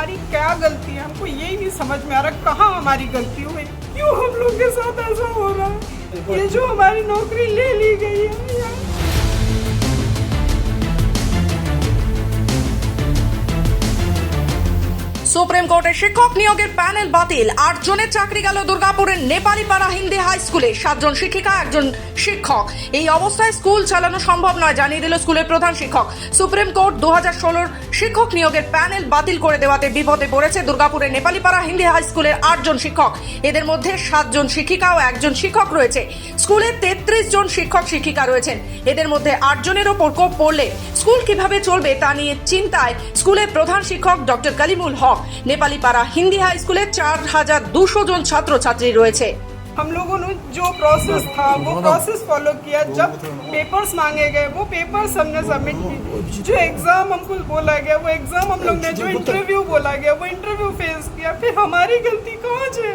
हमारी क्या गलती है, हमको यही नहीं समझ में आ रहा कहाँ हमारी गलती हुई, क्यों हम लोग के साथ ऐसा हो रहा है। ये जो हमारी नौकरी ले ली गई है यार। সুপ্রিম কোর্টে শিক্ষক নিয়োগের প্যানেল বাতিল। 8 জনের চাকরি গেল দুর্গাপুরের নেপালিপাড়া হিন্দি হাই স্কুলে। 7 জন শিক্ষিকা, 1 জন শিক্ষক। এই অবস্থায় স্কুল চালানো সম্ভব নয় জানিয়ে দিল স্কুলের প্রধান শিক্ষক। সুপ্রিম কোর্ট 2016 শিক্ষক নিয়োগের প্যানেল বাতিল করে দেওয়াতে বিপদে পড়েছে দুর্গাপুরের নেপালিপাড়া হিন্দি হাই স্কুলের 8 জন শিক্ষক। এদের মধ্যে 7 জন শিক্ষিকা ও 1 জন শিক্ষক রয়েছে। স্কুলে 33 জন শিক্ষক শিক্ষিকা রয়েছেন। এদের মধ্যে 8 জনেরও প্রকোপ পড়লে স্কুল কিভাবে চলবে তা নিয়ে চিন্তায় স্কুলের প্রধান শিক্ষক ডক্টর কালিমুল হক। নেপালিপাড়া হিন্দি হাই স্কুলে 4200 জন ছাত্র ছাত্রী রয়েছে। हम लोगों ने जो प्रोसेस था वो प्रोसेस फॉलो किया। जब पेपर्स मांगे गए वो पेपर्स हमने सबमिट किए। जो एग्जाम हमको बोला गया वो एग्जाम हम लोग ने, जो इंटरव्यू बोला गया वो इंटरव्यू फेस किया। फिर हमारी गलती कहाँ है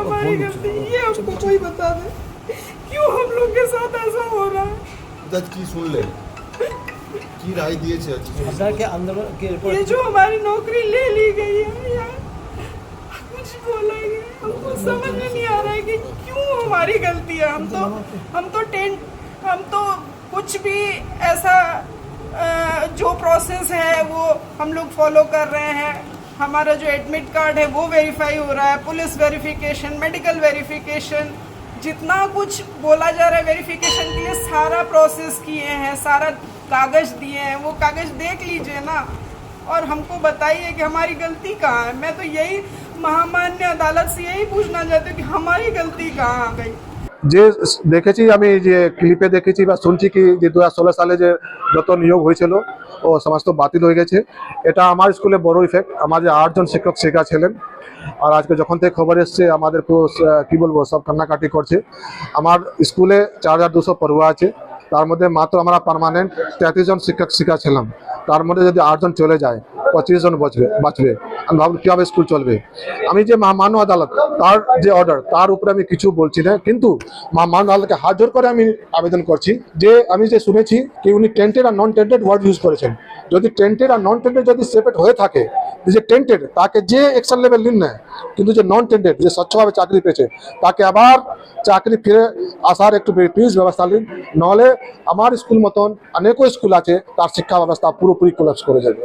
हमारी गलती, ये हमको कोई बता दे क्यों हम लोग के साथ ऐसा हो रहा है। কি শুনলে, কি রায় দিয়েছে আপনাকে আন্দোলন কি রিপোর্ট ये जो हमारी नौकरी ले ली गई है यार, कुछ बोला गया हमको समझ में नहीं आ रहा है कि क्यों हमारी गलती है। हम तो कुछ भी ऐसा जो प्रोसेस है वो हम लोग फॉलो कर रहे हैं। हमारा जो एडमिट कार्ड है वो वेरीफाई हो रहा है, पुलिस वेरिफिकेशन, मेडिकल वेरिफिकेशन, जितना कुछ बोला जा रहा है वेरिफिकेशन के लिए सारा प्रोसेस किए हैं, सारा कागज दिए हैं। वो कागज देख लीजिए ना और हमको बताइए कि हमारी गलती कहाँ है। मैं तो यही महामान्य अदालत से यही पूछना चाहती हूँ कि हमारी गलती कहाँ आ गई। যে দেখেছি আমি, যে ক্লিপে দেখেছি বা শুনছি কি যে 2016 সালে যে যত নিয়োগ হয়েছিল ও সমস্ত বাতিল হয়ে গেছে। এটা আমার স্কুলে বড় ইফেক্ট। আমার যে 8 জন শিক্ষক শিক্ষিকা ছিলেন, আর আজকে যখন থেকে খবর এসছে আমাদের পুরো কি বলবো সব কান্নাকাটি করছে। আমার স্কুলে 4200 পড়ুয়া আছে, তার মধ্যে মাত্র আমরা পার্মানেন্ট 33 জন শিক্ষক শিক্ষিকা ছিলাম। তার মধ্যে যদি 8 জন চলে যায় 25 জন বাঁচবে। আমি ভাবছি কীভাবে স্কুল চলবে। আমি যে মহামান্য আদালত তার যে অর্ডার তার উপরে আমি কিছু বলছি না, কিন্তু মহামান্য আদালতকে হাত জোর করে আমি আবেদন করছি যে আমি যে শুনেছি কি উনি টেন্টেড আর নন টেন্টেড ওয়ার্ড ইউজ করেছেন। যদি টেন্টেড আর নন টেন্টেড যদি সেপারেট হয়ে থাকে, যে টেন্টেড তাকে যে অ্যাকশন লেভেল নিন না, কিন্তু যে নন টেন্টেড যে স্বচ্ছভাবে চাকরি পেয়েছে তাকে আবার চাকরি ফিরে আসার একটু প্লিজ ব্যবস্থা নিন, নাহলে আমার স্কুল মতন অনেকও স্কুল আছে তার শিক্ষা ব্যবস্থা পুরোপুরি কোলাপস করে যাবে।